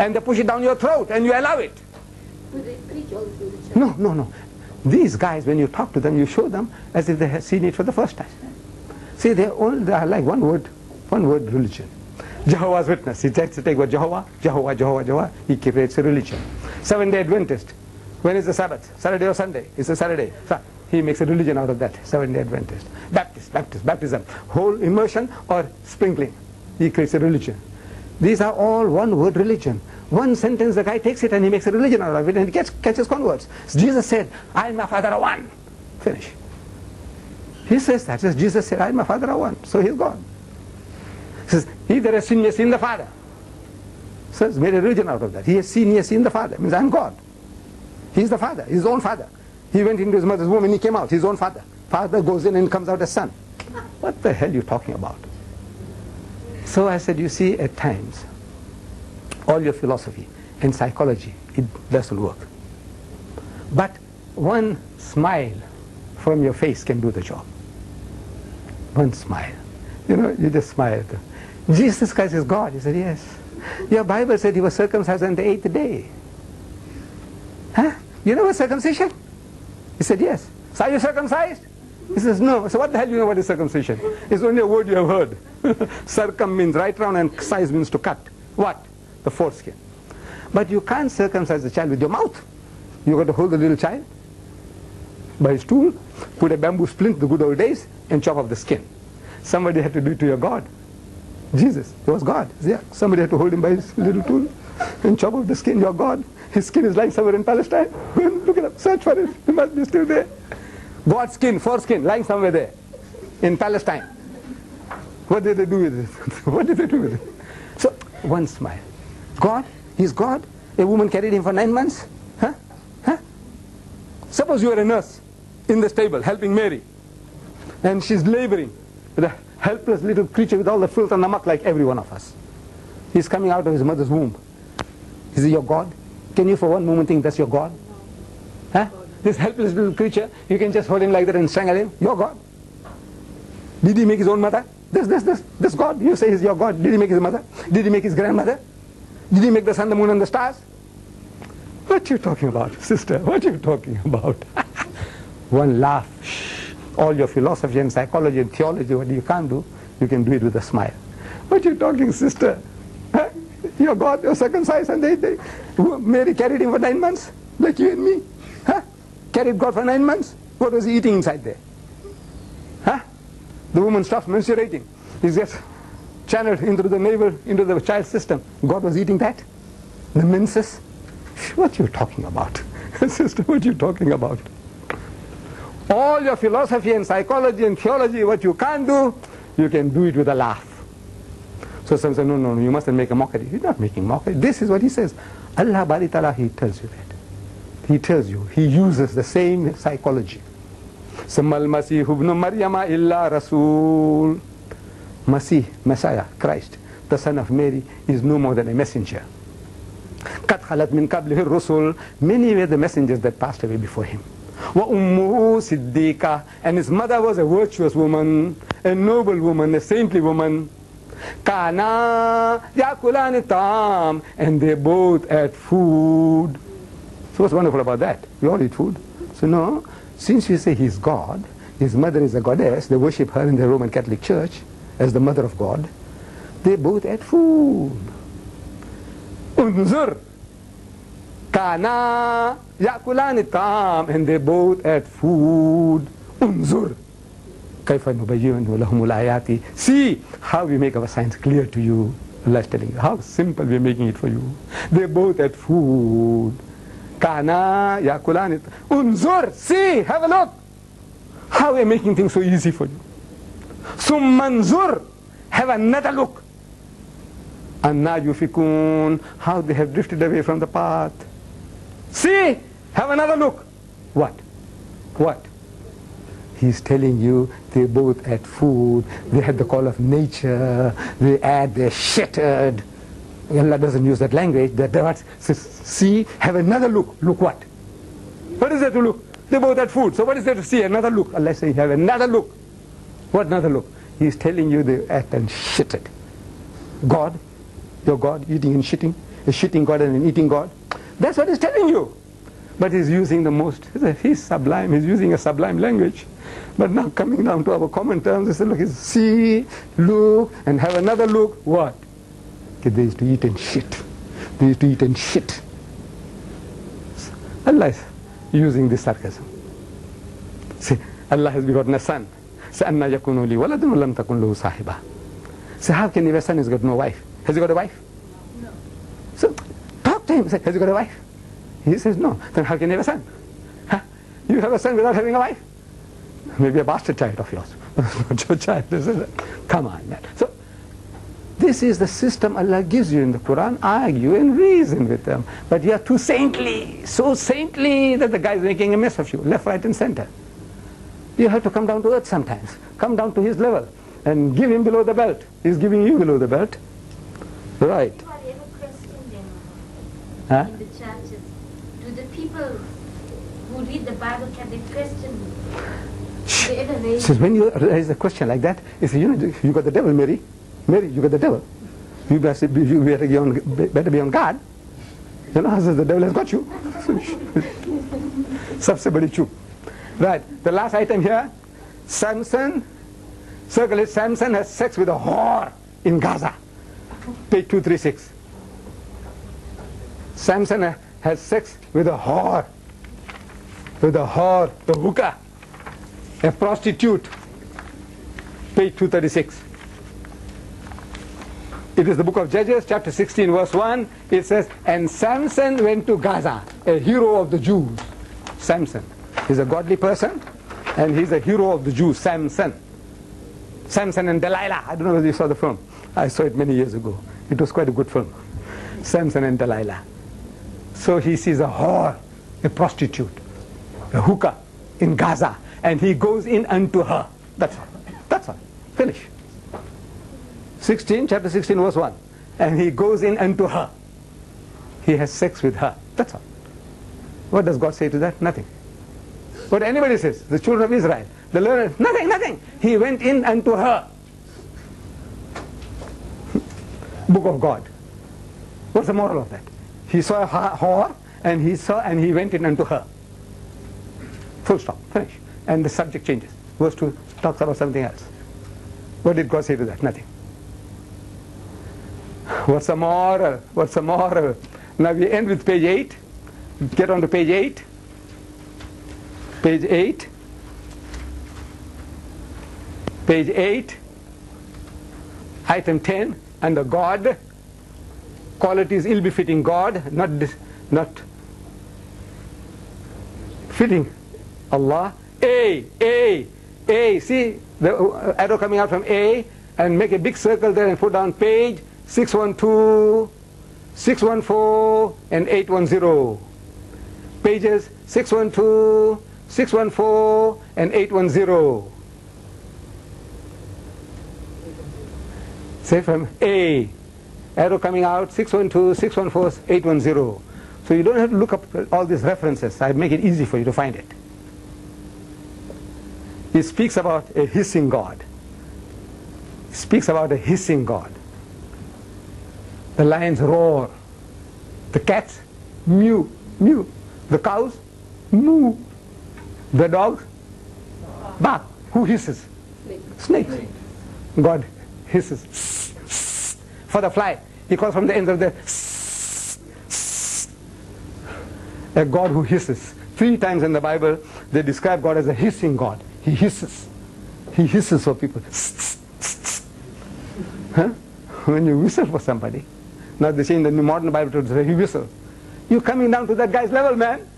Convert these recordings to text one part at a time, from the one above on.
and they push it down your throat and you allow it. Do they preach all this religion? No, no, no. These guys, when you talk to them, you show them as if they have seen it for the first time. See, they are like one word religion. Jehovah's Witness, he takes the word Jehovah, he creates a religion. Seventh-day Adventist, when is the Sabbath? Saturday or Sunday? It's a Saturday. So he makes a religion out of that, Seventh-day Adventist. Baptism, whole immersion or sprinkling. He creates a religion. These are all one word religion. One sentence, the guy takes it and he makes a religion out of it and he catches converts. Jesus said, I and my Father are one. Finish. He says that. Jesus said, I and my Father are one. So he's God. He says, he that has seen me has seen the Father. So he's made a religion out of that. He has seen the Father. It means I'm God. He's the Father, his own Father. He went into his mother's womb and he came out, his own Father. Father goes in and comes out as Son. What the hell are you talking about? So I said, you see, at times, all your philosophy and psychology, it doesn't work. But one smile from your face can do the job. One smile. You know, you just smile. Jesus Christ is God. He said, yes. Your Bible said he was circumcised on the 8th day. Huh? You know what circumcision? He said, yes. So are you circumcised? He says, no. So what the hell do you know what is circumcision? It's only a word you have heard. Circum means right round and size means to cut. What? The foreskin. But you can't circumcise the child with your mouth. You've got to hold the little child by his tool, put a bamboo splint, the good old days, and chop off the skin. Somebody had to do it to your God. Jesus, he was God. Yeah. Somebody had to hold him by his little tool and chop off the skin. Your God. His skin is lying somewhere in Palestine. Go and look it up, search for it. It must be still there. God's skin, foreskin, lying somewhere there in Palestine. What did they do with it? What did they do with it? So, one smile. God, he's God. A woman carried him for 9 months. Huh? Huh? Suppose you are a nurse in the stable helping Mary, and she's laboring with a helpless little creature with all the filth and namak like every one of us. He's coming out of his mother's womb. Is he your God? Can you for one moment think that's your God? Huh? This helpless little creature, you can just hold him like that and strangle him? Your God? Did he make his own mother? This God, you say is your God. Did he make his mother? Did he make his grandmother? Did he make the sun, the moon and the stars? What are you talking about, sister? What are you talking about? One laugh. Shh. All your philosophy and psychology and theology, what you can't do, you can do it with a smile. What are you talking, sister? Huh? Your God, you're circumcised and Mary carried him for 9 months, like you and me. Huh? Carried God for 9 months. What was he eating inside there? Huh? The woman stops menstruating. He gets channeled into the navel, into the child's system. God was eating that? The menses? What are you talking about? Sister, what are you talking about? All your philosophy and psychology and theology, what you can't do, you can do it with a laugh. So some say, no, you mustn't make a mockery. He's not making mockery. This is what he says. Allah Bari Ta'ala, he tells you that. He tells you, he uses the same psychology. Sammal Masih ibn Maryama illa Rasul. Masih, Messiah, Christ, the son of Mary, is no more than a messenger. Qad khalat min qablihi rusul. Many were the messengers that passed away before him. Wa ummuhu siddiqa. And his mother was a virtuous woman, a noble woman, a saintly woman. Kana yakulani tam. And they both ate food. So what's wonderful about that? We all eat food. So no, since you say he's God, his mother is a goddess, they worship her in the Roman Catholic Church as the mother of God, they both ate food. Unzur. Kana yakulani tam. And they both ate food. Unzur. Kaifa nubayyinu lahumul ayati. See how we make our signs clear to you. Allah is telling you how simple we are making it for you. They both ate food. Kana yakulani. Unzur. See, have a look. How we are making things so easy for you. Summanzur. Have another look. Anna yufikun. How they have drifted away from the path. See, have another look. What? What? He's telling you they both had food, they had the call of nature, they're shattered. Allah doesn't use that language. That says, see, have another look. Look what? What is there to look? They both had food. So what is there to see? Another look. Allah says, have another look. What another look? He's telling you they ate and shitted. God, your God, eating and shitting. a shitting God and an eating God. That's what he's telling you. But he's using the most, he's sublime, he's using a sublime language. But now coming down to our common terms, he said, look, it's see, look, and have another look. What? Okay, they used to eat and shit. They used to eat and shit. Allah is using this sarcasm. See, Allah has begotten a son. So, أَنَّا يَكُونُ لِي وَلَدٌ وَلَمْ تَكُنْ لَهُ صَاحِبَةٌ. So how can he have a son who's got no wife? Has he got a wife? No. So talk to him. Say, has he got a wife? He says no. Then how can he have a son? Huh? You have a son without having a wife? Maybe a bastard child of yours. Not your child. Come on, man. So this is the system Allah gives you in the Quran. Argue and reason with them. But you are too saintly. So saintly that the guy is making a mess of you. Left, right and center. You have to come down to earth sometimes. Come down to his level. And give him below the belt. He's giving you below the belt. Right. Do I ever question them Huh? in the churches? Do the people who read the Bible, can they question? Do they ever raise? Says when you raise a question like that, you say, you got the devil, Mary. Mary, you got the devil. You better be on guard. You know, the devil has got you. Sabse badi chup. Right. The last item here, Samson. Circle it. Samson has sex with a whore in Gaza. Page 236. Samson has sex with a whore. With a whore, a hookah, a prostitute. Page 236. It is the book of Judges, chapter 16, verse 1. It says, and Samson went to Gaza, a hero of the Jews. Samson. He's a godly person, and he's a hero of the Jews, Samson. Samson and Delilah. I don't know whether you saw the film. I saw it many years ago. It was quite a good film. Samson and Delilah. So he sees a whore, a prostitute, a hookah in Gaza, and he goes in unto her. That's all. That's all. Finish. Chapter 16, verse 1. And he goes in unto her. He has sex with her. That's all. What does God say to that? Nothing. What anybody says, the children of Israel, the learned, nothing. He went in unto her. Book of God. What's the moral of that? He saw a whore, and he went in unto her. Full stop. Finish. And the subject changes. Verse 2 talks about something else. What did God say to that? Nothing. What's the moral? What's the moral? Now we end with page 8. Get on to page 8. Page 8. Page 8. Item 10. Under God. Qualities ill-befitting God. Not fitting Allah. A. See the arrow coming out from A, and make a big circle there and put down page 612, 614 and 810. Pages 612, 614 and 810. Say from A, arrow coming out 612, 614, 810. So you don't have to look up all these references. I make it easy for you to find it. He speaks about a hissing God. He speaks about a hissing God. The lions roar. The cats mew, mew. The cows moo. The dogs bark. Who hisses? Snakes. God hisses. For the fly, he calls from the ends of the a God who hisses. 3 times in the Bible they describe God as a hissing God. He hisses. He hisses for people. Huh? When you whistle for somebody. Now they say in the modern Bible he whistles. You're coming down to that guy's level, man.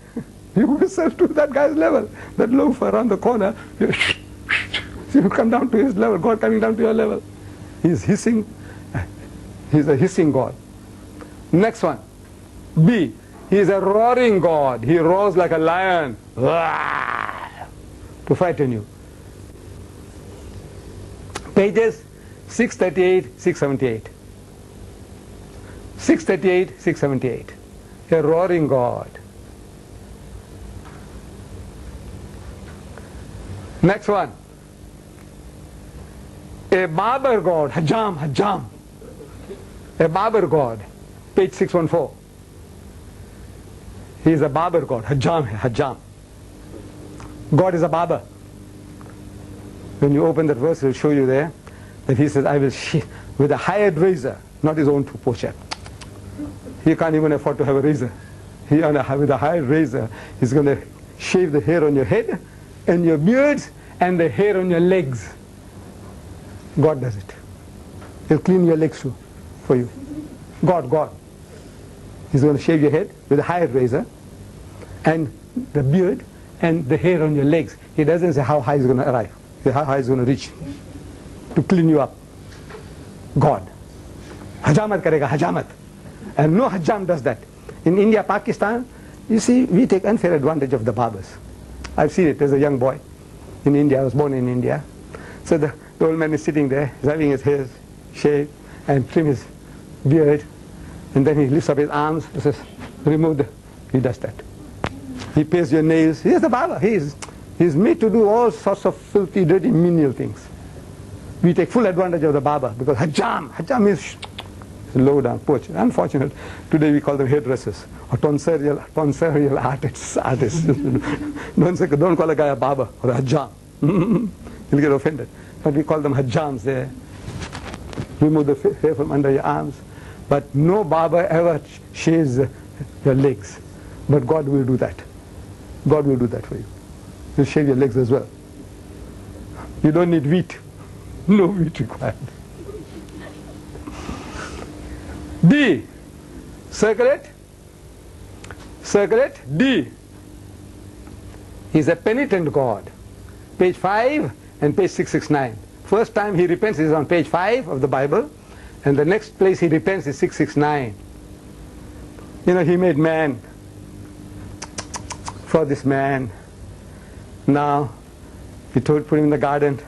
You whistle to that guy's level. That loafer around the corner. You come down to his level. God coming down to your level. He's hissing. He's a hissing God. Next one. B. He's a roaring God. He roars like a lion. To frighten you. Pages 638, 678. 638, 678. A roaring God. Next one. A barber God. Hajam. A barber God. Page 614. He is a barber god. Hajjam hai, Hajjam. God is a barber. When you open that verse, it will show you there that he says, I will shave with a hired razor, not his own poor chap. He can't even afford to have a razor. With a hired razor, he's going to shave the hair on your head and your beards and the hair on your legs. God does it. He'll clean your legs too for you. God. He's going to shave your head with a hired razor and the beard and the hair on your legs. He doesn't say how high he's going to arrive, how high he's going to reach to clean you up. God. Hajamat karega, hajamat. And no Hajjam does that. In India, Pakistan, you see, we take unfair advantage of the barbers. I've seen it as a young boy in India. I was born in India. So the old man is sitting there, he's having his hair shaved and trim his beard. And then he lifts up his arms and says, he does that. He paints your nails. He's the barber. He's made to do all sorts of filthy, dirty, menial things. We take full advantage of the barber because Hajjam is low down, poor. Unfortunate. Today we call them hairdressers or tonsorial artists. Don't call a guy a barber or a Hajjam. He'll get offended. But we call them Hajjams. They remove the hair from under your arms. But no barber ever shaves your legs. But God will do that. God will do that for you. He'll shave your legs as well. You don't need wheat. No wheat required. D. Circle it. Circle it. D. He's a penitent God. Page 5 and page 669. First time he repents is on page 5 of the Bible. And the next place he repents is 669. You know, he made man for this man. Now, he put him in the garden,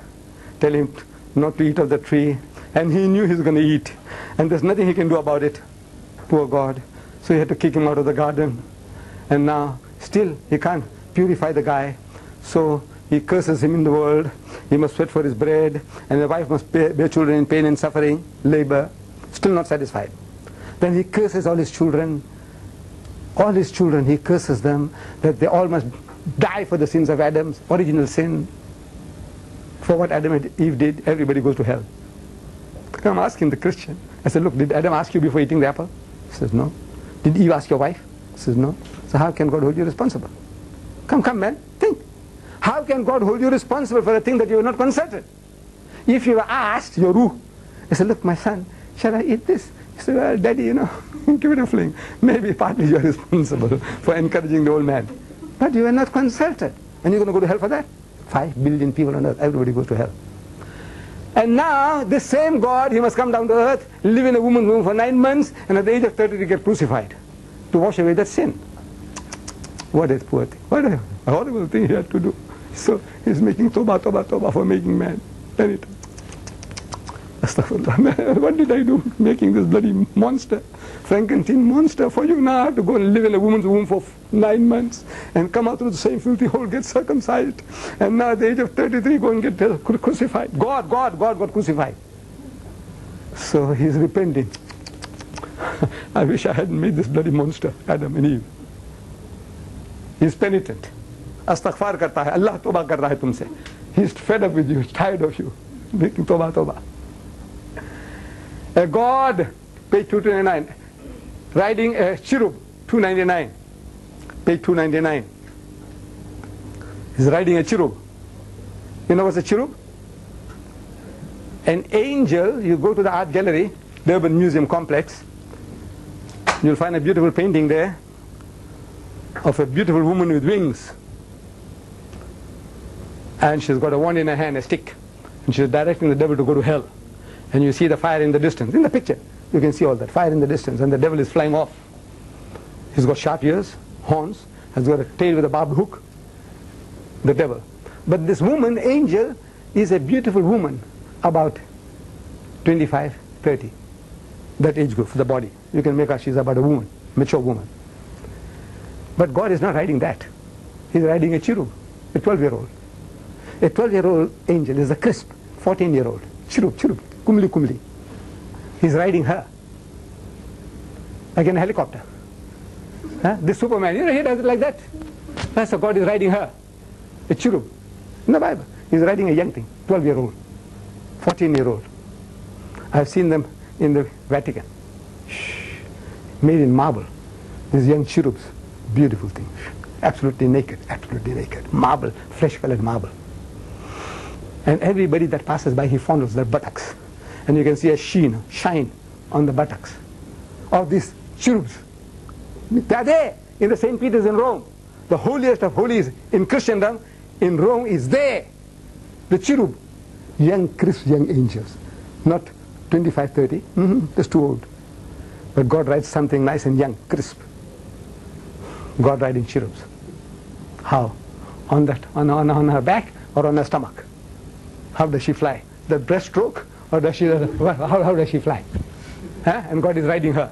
tell him not to eat of the tree. And he knew he was going to eat. And there's nothing he can do about it. Poor God. So he had to kick him out of the garden. And now, still, he can't purify the guy. So he curses him in the world. He must sweat for his bread. And the wife must bear children in pain and suffering, labor. Still not satisfied. Then he curses all his children. All his children, he curses them that they all must die for the sins of Adam's original sin. For what Adam and Eve did, everybody goes to hell. I'm asking the Christian. I said, look, did Adam ask you before eating the apple? He says, no. Did Eve ask your wife? He says, no. So how can God hold you responsible? Come, man, think. How can God hold you responsible for a thing that you were not consulted? If you were asked, your ruh, I said, look, my son, shall I eat this? He said, well, daddy, you know, give it a fling. Maybe partly you are responsible for encouraging the old man. But you were not consulted. And you're going to go to hell for that? 5 billion people on earth, everybody goes to hell. And now, this same God, he must come down to earth, live in a woman's womb for 9 months, and at the age of 30 get crucified to wash away that sin. What a poor thing. What a horrible thing he had to do. So he's making toba for making man. Penitent. Astaghfirullah. What did I do making this bloody monster, Frankenstein monster for you now to go and live in a woman's womb for 9 months and come out through the same filthy hole, get circumcised, and now at the age of 33 go and get crucified. God got crucified. So he's repenting. I wish I hadn't made this bloody monster, Adam and Eve. He's penitent. Astaghfar karta hai. Allah toba kar raha hai tumse. He's fed up with you, he's tired of you. Making toba. A God, page 229, riding a cherub, 299, page 299. He's riding a cherub. You know what's a cherub? An angel. You go to the art gallery, the Urban Museum complex, you'll find a beautiful painting there of a beautiful woman with wings. And she's got a wand in her hand, a stick, and she's directing the devil to go to hell. And you see the fire in the distance. In the picture, you can see all that. Fire in the distance, and the devil is flying off. He's got sharp ears, horns, has got a tail with a barbed hook. The devil. But this woman, angel, is a beautiful woman, about 25, 30. That age group for the body. You can make her, she's about a woman, mature woman. But God is not riding that. He's riding a cherub, a 12-year-old. A 12-year-old angel is a crisp 14-year-old. Cherub, kumli. He's riding her. like in a helicopter. This Superman, he does it like that. That's how God is riding her, a cherub. In the Bible, he's riding a young thing, 12-year-old, 14-year-old. I've seen them in the Vatican, made in marble. These young cherubs, beautiful things, absolutely naked, marble, flesh-colored marble. And everybody that passes by, he fondles their buttocks. And you can see a shine on the buttocks of these cherubs. They are there in the St. Peter's in Rome. The holiest of holies in Christendom in Rome is there. The cherub, young, crisp, young angels. Not 25, 30, that's too old. But God writes something nice and young, crisp. God riding cherubs. How? On her back or on her stomach? How does she fly? The breaststroke, or does she? How does she fly? And God is riding her.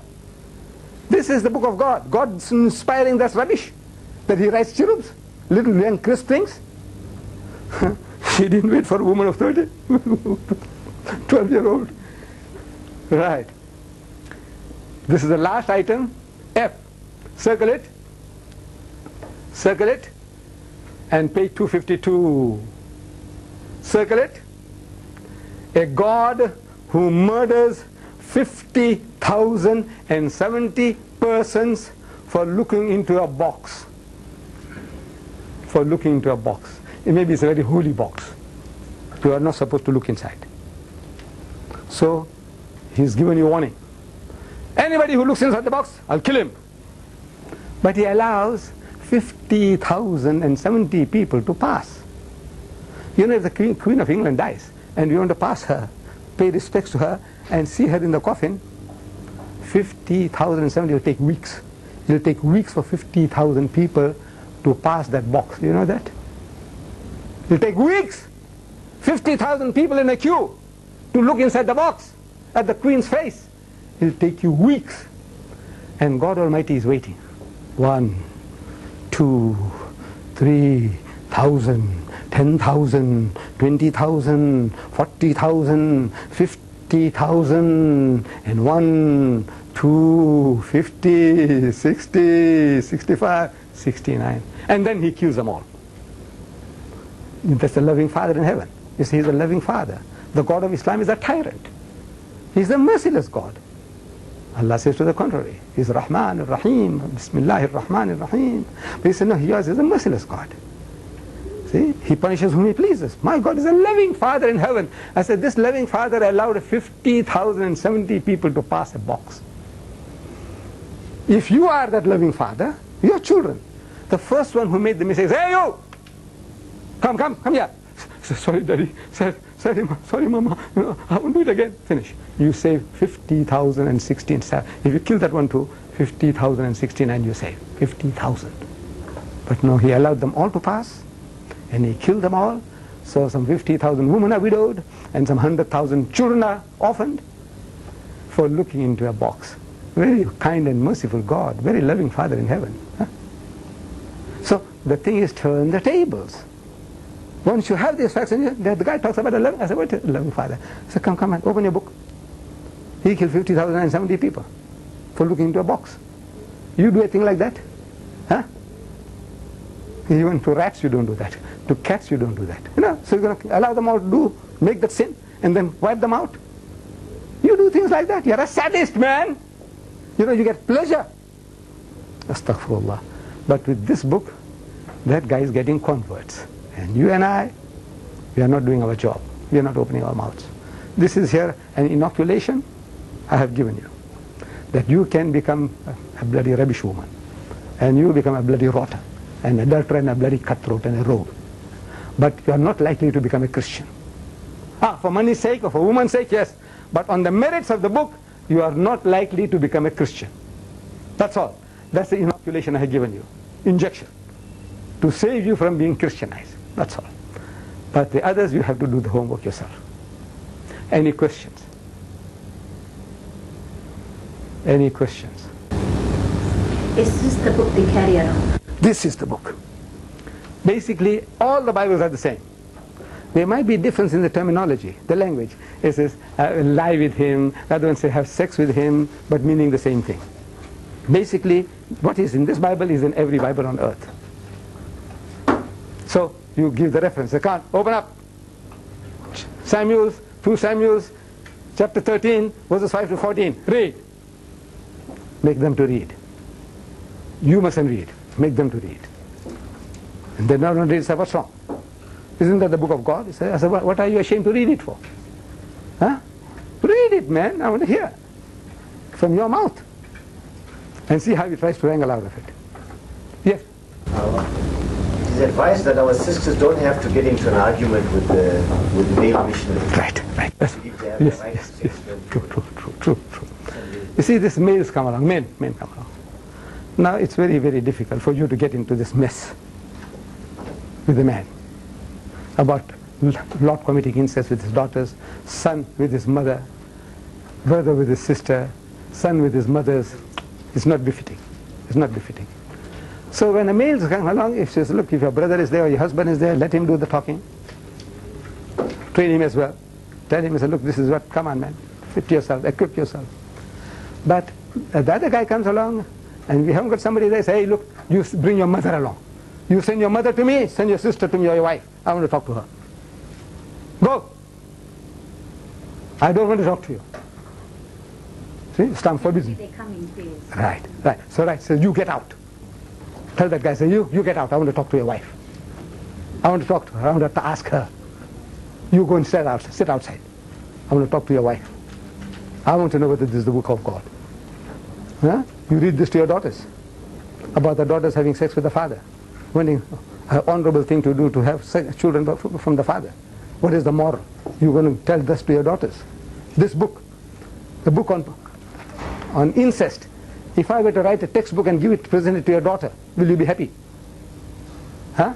This is the book of God. God's inspiring that rubbish that He writes cherubs, little young crisp things. He didn't wait for a woman of 30, 12-year-old. Right. This is the last item, F. Circle it, and page 252. Circle it. A God who murders 50,070 persons for looking into a box. For looking into a box. Maybe it's a very holy box. You are not supposed to look inside. So, He's given you warning. Anybody who looks inside the box, I'll kill him. But He allows 50,070 people to pass. You know, if the Queen of England dies, and you want to pass her, pay respects to her, and see her in the coffin, 50,070 will take weeks. It will take weeks for 50,000 people to pass that box. Do you know that? It will take weeks. 50,000 people in a queue to look inside the box at the Queen's face. It will take you weeks. And God Almighty is waiting. 1, 2, 3,000. 10,000, 20,000, 40,000, 50,000, and 1, 2, 50, 60, 65, 69. And then He kills them all. That's the loving Father in heaven. You see, He's a loving Father. The God of Islam is a tyrant. He's a merciless God. Allah says to the contrary. He's Rahman ar-Rahim, Bismillahir Rahmanir Rahim. But He said, no, He is a merciless God. See? He punishes whom He pleases. My God is a loving Father in heaven. I said, this loving Father allowed 50,070 people to pass a box. If you are that loving Father, your children, the first one who made the mistake, hey you! Come here. Sorry, Daddy. Sorry, Mama. I won't do it again. Finish. You save 50,016. If you kill that one too, 50,069 you save. 50,000. But no, He allowed them all to pass. And He killed them all. So some 50,000 women are widowed, and some 100,000 children are orphaned for looking into a box. Very kind and merciful God, very loving Father in heaven. So the thing is, turn the tables. Once you have these facts, and the guy talks about a loving, I said, what is a loving Father? I said, come on, open your book. He killed 50,070 people for looking into a box. You do a thing like that? Huh? Even to rats you don't do that. To cats you don't do that. You know, so you're going to allow them all to make that sin and then wipe them out. You do things like that. You're a sadist, man. You know, you get pleasure. Astaghfirullah. But with this book, that guy is getting converts. And you and I, we are not doing our job. We are not opening our mouths. This is here an inoculation I have given you. That you can become a bloody rubbish woman. And you become a bloody rotter. An adulterer and a bloody cutthroat and a rogue. But you are not likely to become a Christian. For money's sake or for woman's sake, yes. But on the merits of the book, you are not likely to become a Christian. That's all. That's the inoculation I have given you. Injection. To save you from being Christianized. That's all. But the others, you have to do the homework yourself. Any questions? Any questions? Is this the book they carry around? This is the book. Basically, all the Bibles are the same. There might be difference in the terminology, the language. It says, lie with him, the other one says, have sex with him, but meaning the same thing. Basically, what is in this Bible is in every Bible on earth. So you give the reference. They can't open up Samuel's, 2 Samuel's, chapter 13, verses 5 to 14. Read. Make them to read. You mustn't read. Make them to read. And they don't read. Say, what's wrong? Isn't that the book of God? I said, what are you ashamed to read it for? Huh? Read it, man. I want to hear from your mouth. And see how he tries to wrangle out of it. Yes? It is advised that our sisters don't have to get into an argument with the male missionaries. Right. Yes. If they have the right Yes. to say True. You see, these males come along, men come along. Now it's very, very difficult for you to get into this mess with the man about Lot committing incest with his daughters, son with his mother, brother with his sister, son with his mother's. It's not befitting. It's not befitting. So when a male comes along, if says, look, if your brother is there or your husband is there, let him do the talking. Train him as well. Tell him, say, look, this is what, come on, man. Fit yourself, equip yourself. But the other guy comes along, and we haven't got somebody there, say, hey, look, you bring your mother along. You send your mother to me, send your sister to me or your wife. I want to talk to her. Go. I don't want to talk to you. See, stamp forbidden. They come in pairs. Right. So you get out. Tell that guy, say, you get out. I want to talk to your wife. I want to talk to her. I want to ask her. You go and sit outside. I want to talk to your wife. I want to know whether this is the book of God. Huh? You read this to your daughters. About the daughters having sex with the father. When an honorable thing to do to have children from the father. What is the moral? You're going to tell this to your daughters. This book, the book on incest. If I were to write a textbook and present it to your daughter, will you be happy? Huh?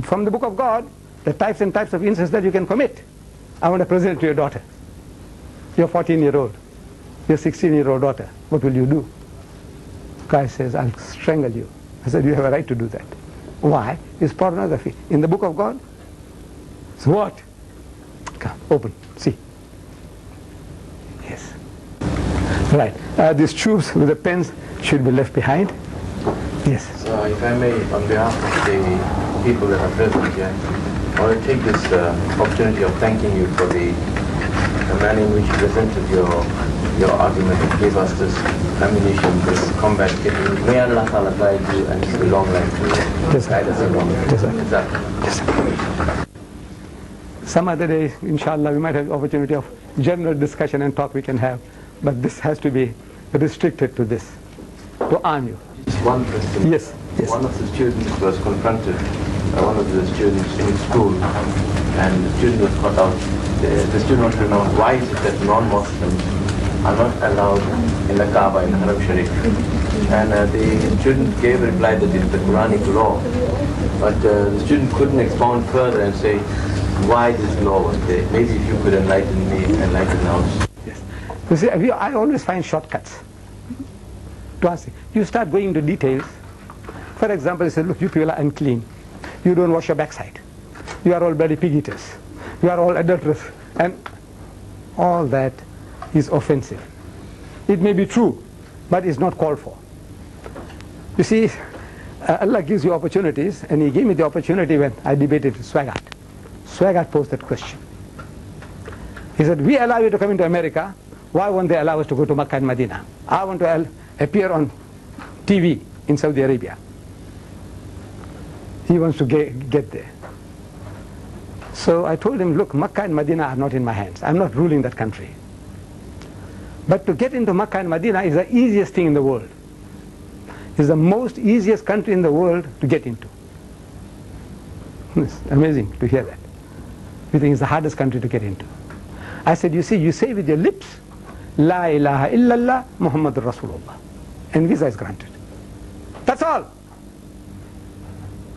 From the book of God, the types and types of incest that you can commit. I want to present it to your daughter. Your 14-year-old, your 16-year-old daughter. What will you do? Guy says, I'll strangle you. I said, you have a right to do that. Why? It's pornography. In the book of God? So what? Come, open, see. Yes. Right. These tubes with the pens should be left behind. Yes. So if I may, on behalf of the people that are present here, I want to take this opportunity of thanking you for the manner in which you presented your argument and gave us this ammunition, this combat kit. May Allah Ta'ala guide you and give you long life to guide us along. Yes. Some other day, inshallah, we might have the opportunity of general discussion and talk we can have, but this has to be restricted to this, to arm you. Just one question. Yes. One of the students was confronted, one of the students in school, and the student was caught out. The student wanted to know why is it that non-Muslims are not allowed in the Kaaba, in the Haram Sharif. And the student gave a reply that it's the Quranic law. But the student couldn't expound further and say why this law was there. Maybe if you could enlighten me, enlighten us. Yes. You see, I always find shortcuts to answer. You start going into details. For example, you say, look, you people are unclean. You don't wash your backside. You are all bloody pig eaters. You are all adulterers. And all that is offensive. It may be true, but it's not called for. You see, Allah gives you opportunities, and He gave me the opportunity when I debated with Swaggart. Swaggart posed that question. He said, we allow you to come into America, why won't they allow us to go to Makkah and Medina? I want to appear on TV in Saudi Arabia. He wants to get there. So I told him, look, Makkah and Medina are not in my hands. I'm not ruling that country. But to get into Makkah and Medina is the easiest thing in the world. It's the most easiest country in the world to get into. It's amazing to hear that. You think it's the hardest country to get into. I said, you see, you say with your lips, La ilaha illallah Muhammadur Rasulullah. And visa is granted. That's all.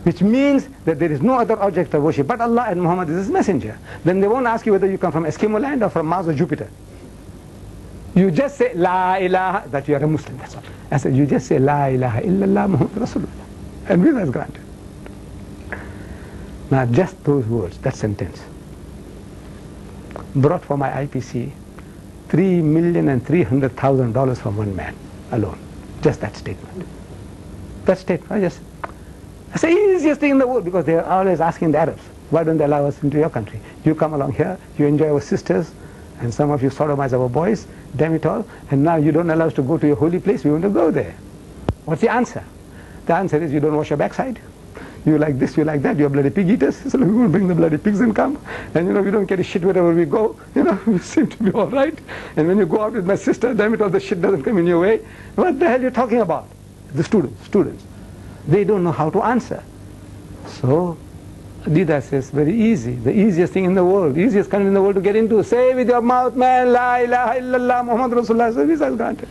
Which means that there is no other object of worship but Allah, and Muhammad is His messenger. Then they won't ask you whether you come from Eskimo land or from Mars or Jupiter. You just say La ilaha, that you are a Muslim, that's all. I said, you just say La ilaha illallah Muhammad Rasulullah. And visa is granted. Now just those words, that sentence, brought for my IPCI $3,300,000 from one man alone. Just that statement. That statement, it's the easiest thing in the world, because they are always asking the Arabs, why don't they allow us into your country? You come along here, you enjoy our sisters, and some of you sodomize our boys, damn it all, and now you don't allow us to go to your holy place, we want to go there. What's the answer? The answer is you don't wash your backside. You like this, you like that, you're bloody pig eaters, so we will bring the bloody pigs and come, and we don't carry shit wherever we go, we seem to be all right, and when you go out with my sister, damn it all, the shit doesn't come in your way. What the hell are you talking about? The students, they don't know how to answer. So, Deedat says, very easy, the easiest thing in the world, easiest country in the world to get into, say with your mouth, man, la ilaha illallah, Muhammad Rasulullah, so visa is granted.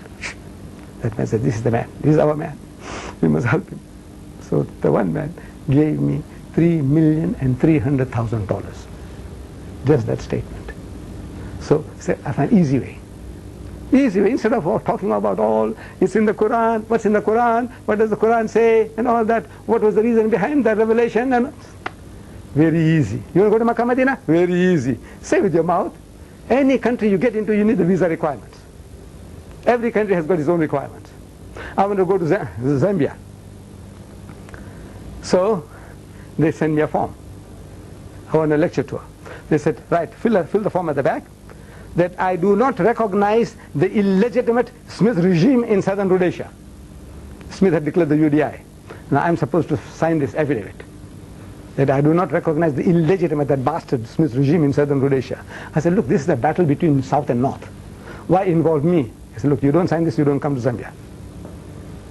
That man said, this is the man, this is our man, we must help him. So the one man gave me $3,300,000. Just that statement. So I find easy way. Easy way, instead of talking about all, it's in the Quran, what's in the Quran, what does the Quran say, and all that, what was the reason behind that revelation, and very easy. You want to go to Makkah, Medina? Very easy. Say with your mouth, any country you get into, you need the visa requirements. Every country has got its own requirements. I want to go to Zambia. So they send me a form. I want a lecture tour. They said, right, fill the form at the back, that I do not recognize the illegitimate Smith regime in southern Rhodesia. Smith had declared the UDI. Now I'm supposed to sign this affidavit, that I do not recognize the illegitimate, that bastard Smith regime in southern Rhodesia. I said, look, this is a battle between South and North. Why involve me? He said, look, you don't sign this, you don't come to Zambia.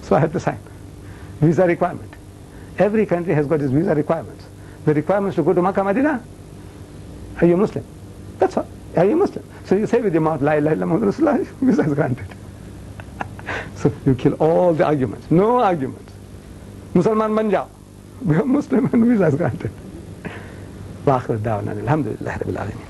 So I had to sign. Visa requirement. Every country has got its visa requirements. The requirements to go to Makkah, Medina, are you Muslim? That's all. Are you Muslim? So you say with your mouth, la ilaha illallah Muhammad Rasulullah, visa is granted. So you kill all the arguments. No arguments. Musalman ban jao. We are Muslim and visa is granted. Wa akhir da'wana alhamdulillah rabbil alamin.